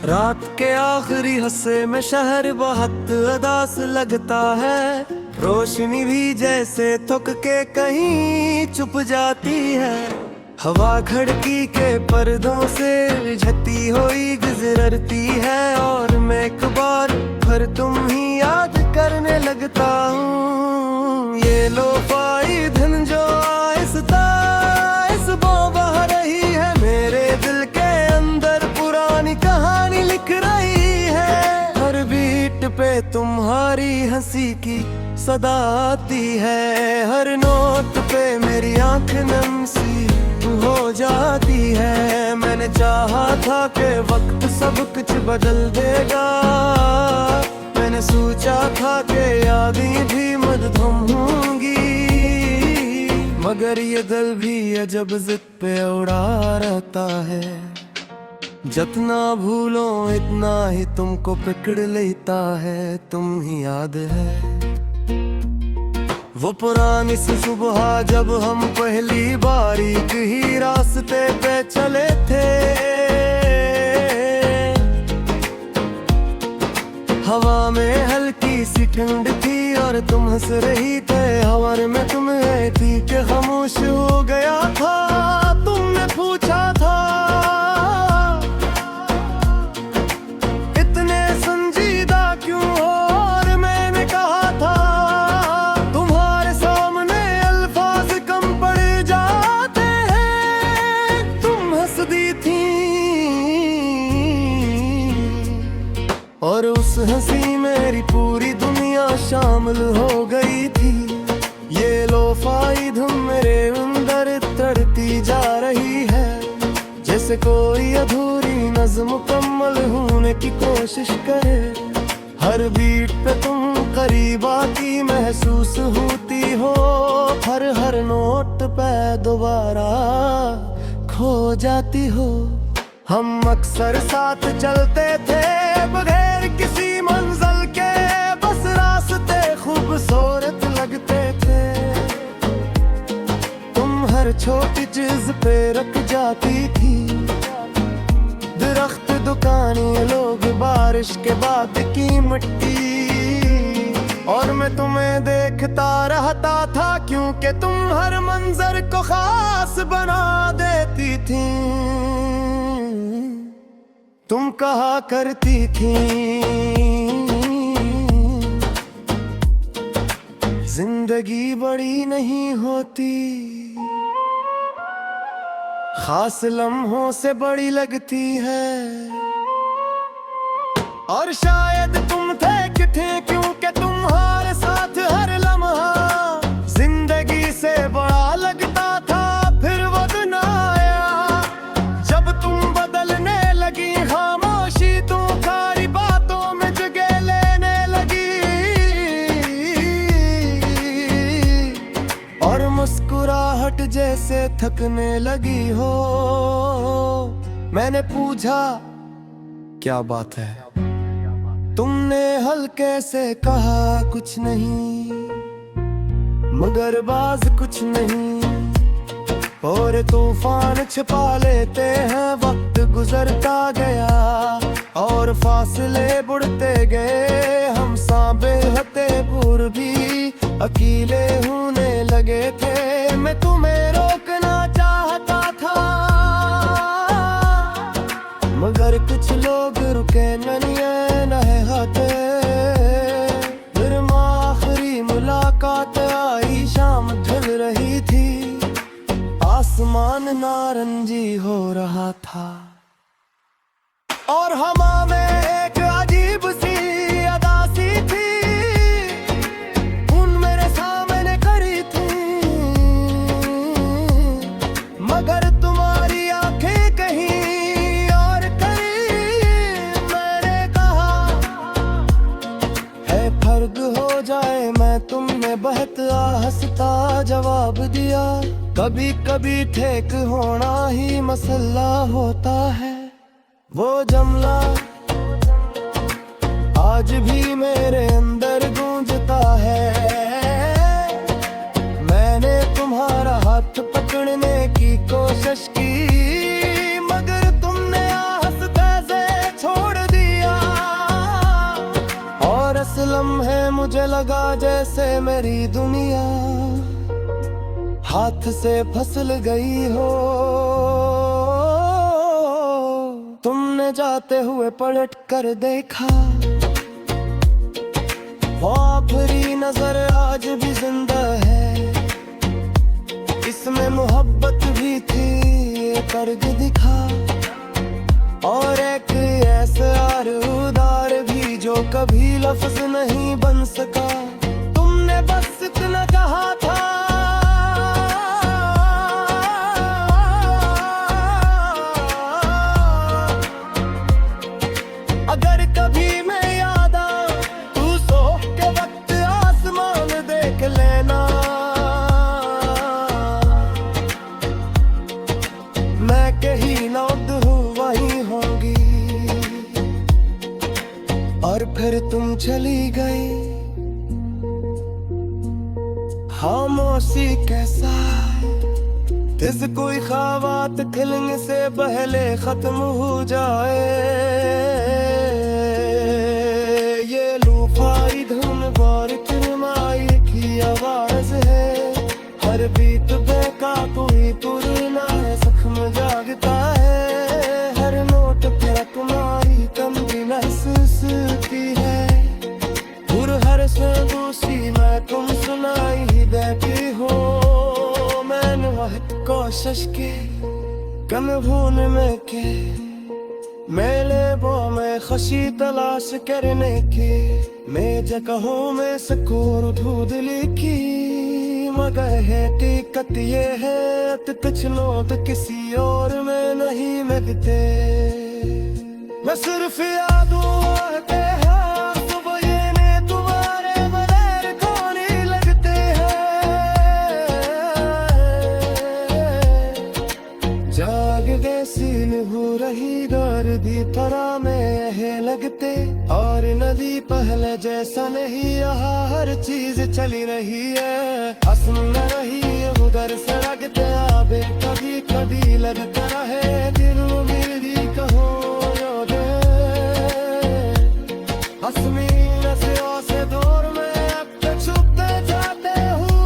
रात के आखिरी हिस्से में शहर बहुत उदास लगता है। रोशनी भी जैसे थक के कहीं छुप जाती है। हवा खिड़की के पर्दों से झती हुई गुजरती है और मैं एक बार फिर तुम ही याद करने लगता हूँ। ये लोफाई धुन जो आहिस्ता बह रही है, मेरे दिल के अंदर पुरानी कहानी लिख रही है। हर बीट पे तुम्हारी हंसी की सदा आती है, हर नोट पे मेरी आंख नम सी हो जाती है। मैंने चाहा था कि वक्त सब कुछ बदल देगा, मैंने सोचा था कि यादें भी मधुम होंगी, मगर ये दिल भी अजब जिद पे उड़ा रहता है। जितना भूलो इतना ही तुमको पकड़ लेता है। तुम ही याद है वो पुरानी सी सुबह जब हम पहली बारीक ही रास्ते पे चले थे। हवा में हल्की सी ठंड थी और तुम हंस रही थे। हवा में तुम आई थी कि खामोश हो गया था। तुमने पूछा था इतने संजीदा क्यों हो, और मैंने कहा था तुम्हारे सामने अल्फाज कम पड़ जाते हैं। तुम हंस दी थी और उस हंसी मेरी पूरी दुनिया शामिल हो गई थी। ये लोफाई धुन मेरे अंदर तड़ती जा रही है, जैसे कोई अधूरी नज़्म मुकम्मल होने की कोशिश करे। हर बीट पे तुम करीब आती महसूस होती हो, हर नोट पे दोबारा खो जाती हो। हम अक्सर साथ चलते थे बगैर किसी मंजिल के, बस रास्ते खूबसूरत लगते थे। तुम हर छोटी चीज पे रख जाती थी, दरख्त दुकानें लोग बारिश के बाद की मिट्टी, और मैं तुम्हें देखता रहता था क्योंकि तुम हर मंजर को खास बना देती थी। तुम कहा करती थी जिंदगी बड़ी नहीं होती, खास लम्हों से बड़ी लगती है। और शायद तुम थे कि थे क्योंकि तुम्हारे साथ हर लम्हा जिंदगी से बड़ा लगता था। फिर वो दिन आया जब तुम बदलने लगी, खामोशी तुम्हारी बातों में जगह लेने लगी, और मुस्कुराहट जैसे थकने लगी हो। मैंने पूछा क्या बात है, तुमने हल्के से कहा कुछ नहीं, मगर बाज कुछ नहीं। और तूफान छिपा लेते हैं, वक्त गुजरता गया और फासले बढ़ते गए। हम सांबे हते पूर भी अकेले होने लगे थे। मैं तुम्हें रोकना चाहता था, मगर कुछ लोग रुके नहीं हाथे। फिर आखिरी मुलाकात आई, शाम ढल रही थी, आसमान नारंगी हो रहा था, और हवा में एक अजीब सी अदा सी थी। उन मेरे सामने खड़ी थी, मगर तुम्हारी आंखें कहीं और करीब। मैंने कहा है फर्क हो जाए मैं तुमने बहुत हंसता जवाब दिया। कभी कभी ठेक होना ही मसला होता है। वो जमला आज भी मेरे अंदर गूंजता है। मैंने तुम्हारा हाथ पकड़ मुझे लगा जैसे मेरी दुनिया हाथ से फिसल गई हो। तुमने जाते हुए पलट कर देखा, वो आखिरी नजर आज भी जिंदा है। इसमें मोहब्बत भी थी, कर्ज दिखा, और एक ऐसा उदार भी जो कभी लफ्ज नहीं बन सका। तुमने बस इतना कहा था, अगर कभी मैं याद आऊं तू सो के वक्त आसमान देख लेना। मैं कहीं लौट हूँ वहीं होंगी, और फिर तुम चली गई। खामोशी कैसा जैसे कोई ख्वाबात खिलने से पहले खत्म हो जाए। ये लूफाई धुन बारिश माई की आवाज है, हर बीत बेका कोई पुरना है, जख्म जागता है। हर नोट पे तुम्हारी कमी महसूस की है, और हर दूसरी मैं तुम सुनाई ही बैठी हो। मैंने बहुत कोशिश की कम भूल में के, मेले वो में खुशी तलाश करने की। मैं जगहों में सकूर ढूंढ लिखी, मगर है टिकट ये है कुछ लोग किसी और में नहीं मिलते। मैं सिर्फ यादों के हाँ सुबह ये ने तुम्हारे बगैर कौन लगते हैं। जाग गए सीन हो रही दर्दी तरह में है लगते, और नदी पहले जैसा नहीं, यहाँ हर चीज चली रही है। हंस न रही है उधर सड़कते आबे, कभी कभी लगता है दिल मेरी कहो जो दे। हंसमीन से दौर में अब तक छुपते जाते हूँ।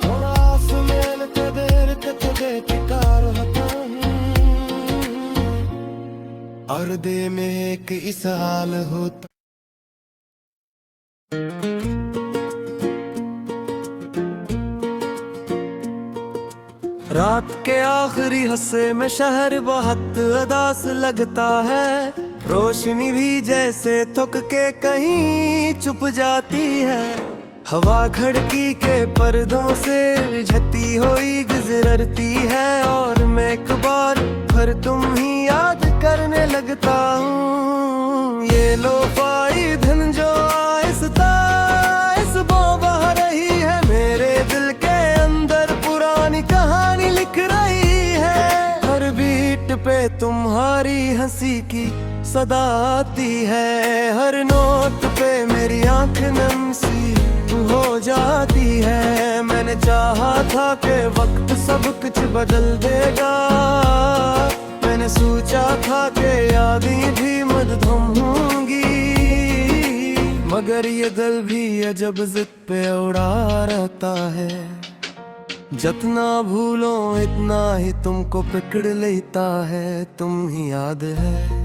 थोड़ा आसमान के देर के बेकार होता हूँ, और दे में एक इस हाल होता। रात के आखिरी हिस्से में शहर बहुत उदास लगता है। रोशनी भी जैसे थक के कहीं छुप जाती है। हवा खिड़की के पर्दों से झती हुई गुजरती है, और मैं एक बार फिर तुम ही याद करने लगता हूँ। ये लो पाई धन जो आहिस्ता बह रही है, मेरे दिल के अंदर पुरानी कहानी लिख रही है। हर बीट पे तुम्हारी हंसी की सदा आती है, हर नोट पे मेरी आंख नम सी हो जाती है। मैंने चाहा था कि वक्त सब कुछ बदल देगा, मैंने सोचा था कि यादें भी मधुम होंगी, मगर ये दिल भी अजब जिद पे उड़ा रहता है। जितना भूलो इतना ही तुमको पकड़ लेता है। तुम ही याद है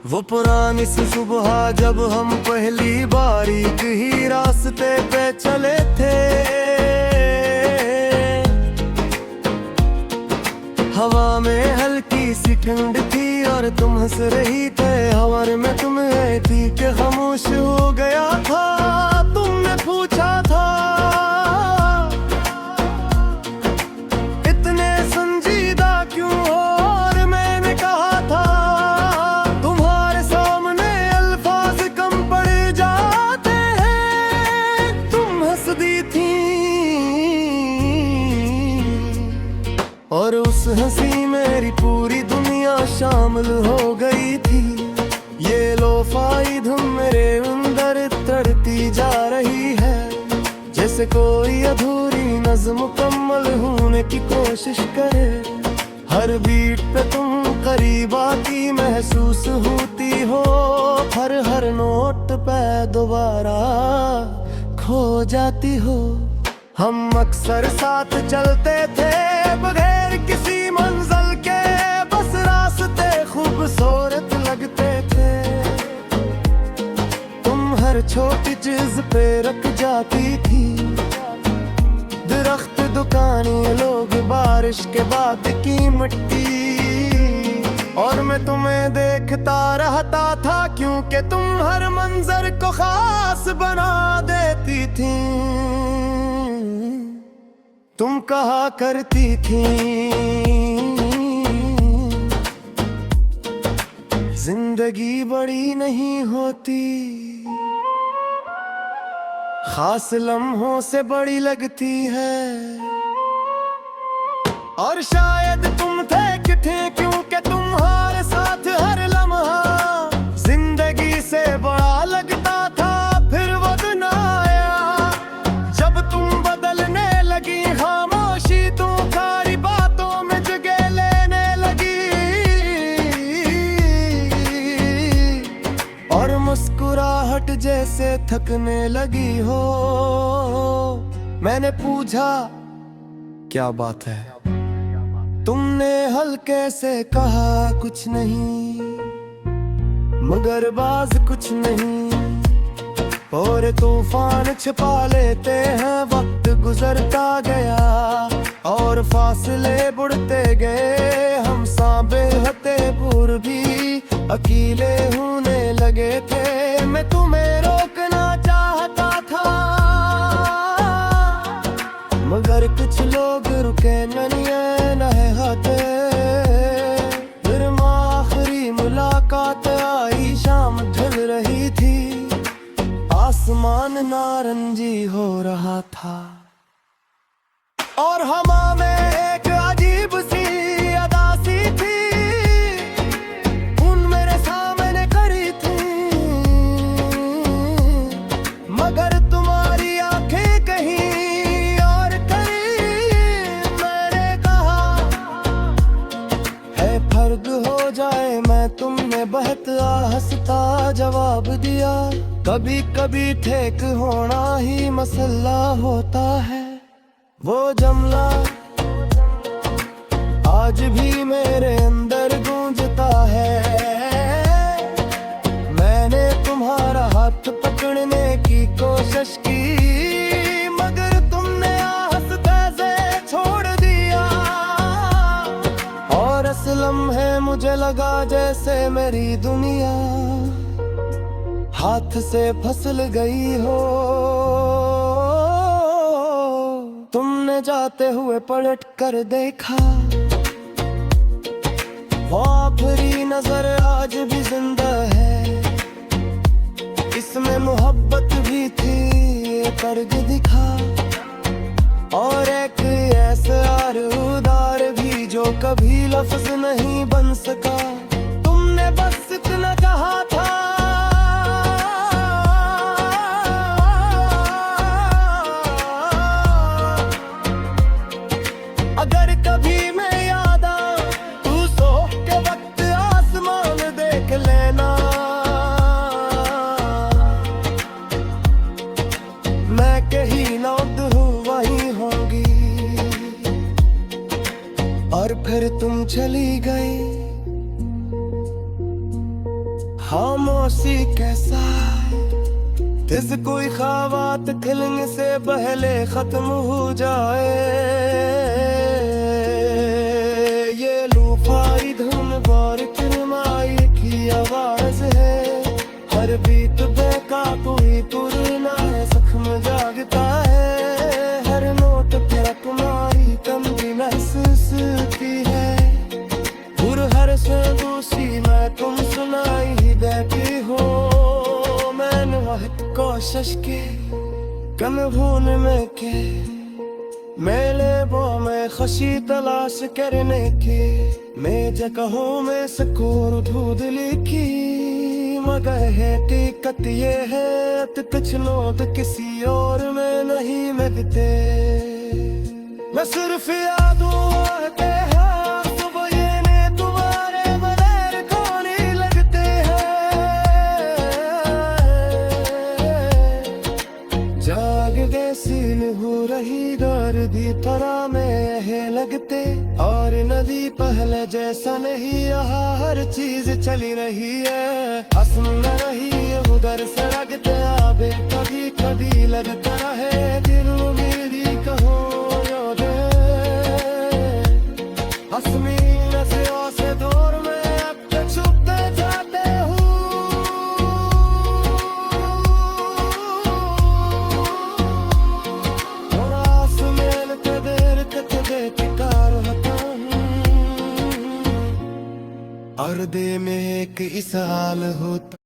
वो पुरानी सी सुबह जब हम पहली बारीक ही रास्ते पे चले थे। हवा में हल्की सी ठंड थी और तुम हंस रही थे। हवा में तुम आई थी कि खामोश हो गया था। तुमने पूछा था इतने संजीदा क्यों हो, और मैंने कहा था तुम्हारे सामने अल्फाज कम पड़ जाते हैं। तुम हंस दी थी और उस हंसी मेरी पूरी दुनिया शामिल हो गई थी। ये लोफाई धुन मेरे अंदर तड़ती जा रही है, जैसे कोई अधूरी नज़्म मुकम्मल होने की कोशिश करे। हर बीट पे तुम करीब आती महसूस होती हो, हर नोट पे दोबारा खो जाती हो। हम अक्सर साथ चलते थे बगैर किसी मंजिल के, बस रास्ते खूबसूरत लगते थे। तुम हर छोटी चीज पे रख जाती थी, दरख्त, दुकानें, लोग, बारिश के बाद की मिट्टी। और मैं तुम्हें देखता रहता था क्योंकि तुम हर मंजर को खास बना देती थी। तुम कहा करती थी जिंदगी बड़ी नहीं होती, खास लम्हों से बड़ी लगती है। और शायद तुम थे कि थे क्योंकि तुम्हारे साथ हर लम्हा जिंदगी से बड़ा लगता था। फिर वो दिन आया जब तुम बदलने लगी, खामोशी तुम्हारी बातों में जगह लेने लगी। और मुस्कुराहट जैसे थकने लगी हो। मैंने पूछा क्या बात है, तुमने हल्के से कहा कुछ नहीं, मगर बाज कुछ नहीं। और तूफान छिपा लेते हैं, वक्त गुजरता गया और फासले बढ़ते गए। हम सांबे हते पूर भी अकेले होने लगे थे। मैं तुम्हें रोकना चाहता था मगर कुछ लोग रुके नहीं नहाते। फिर आखिरी मुलाकात आई, शाम ढल रही थी, आसमान नारंगी हो रहा था। और हवा में एक अजीब सी अदासी थी, उन मेरे सामने खड़ी थी, मगर तुम्हारी आंखें कहीं और करीब। मैंने कहा है फर्क हो जाए मैं तुमने बहता हंसता जवाब दिया। कभी कभी ठेक होना ही मसला होता है। वो जमला आज भी मेरे अंदर गूंजता है। मैंने तुम्हारा हाथ पकड़ने की कोशिश की, मगर तुमने हंसते से छोड़ दिया। और इस लम्हे मुझे लगा जैसे मेरी दुनिया हाथ से फिसल गई हो। तुमने जाते हुए पलट कर देखा, वो आखिरी नजर आज भी जिंदा है। इसमें मोहब्बत भी थी, कर्ज दिखा, और एक ऐसा उदार भी जो कभी लफ्ज नहीं बन सका। तुमने बस इतना कहा था, अगर कभी मैं याद आऊं तू सो के वक्त आसमान देख लेना। मैं कहीं लौट हूँ वहीं होंगी। और फिर तुम चली गई, खामोशी कैसा जिस कोई ख्वाबात खिलने से पहले खत्म हो जाए। ये लूफाई धुन बार किरमाई की आवाज है, हर बीत बेका कोई पुरना है, जख्म जागता है। हर नोट पे तुम्हारी कमी महसूस होती है, हर से दूसरी मैं तुम सुनाई ही देती हो। मैंने बहुत कोशिश की कम भूल में के, मेले वो में खुशी तलाश करने की, मैं जगहों में सुकून ढूंढ लिखी, मगर है दिक्कत ये है कुछ लोग किसी और में नहीं मिलते। मैं सिर्फ यादों के हाथ वही पहले जैसा नहीं, यहाँ हर चीज चली रही है। हंसने रही है उधर सड़कते आबे, कभी कभी लगता रहे दिल मेरी कहो यो दे। हंसनी नशों से दौर में अब तो छुपते जाते हूँ। थोड़ा आसमान पे देर तक बेकार होता हूँ। और दे में एक इसाल होता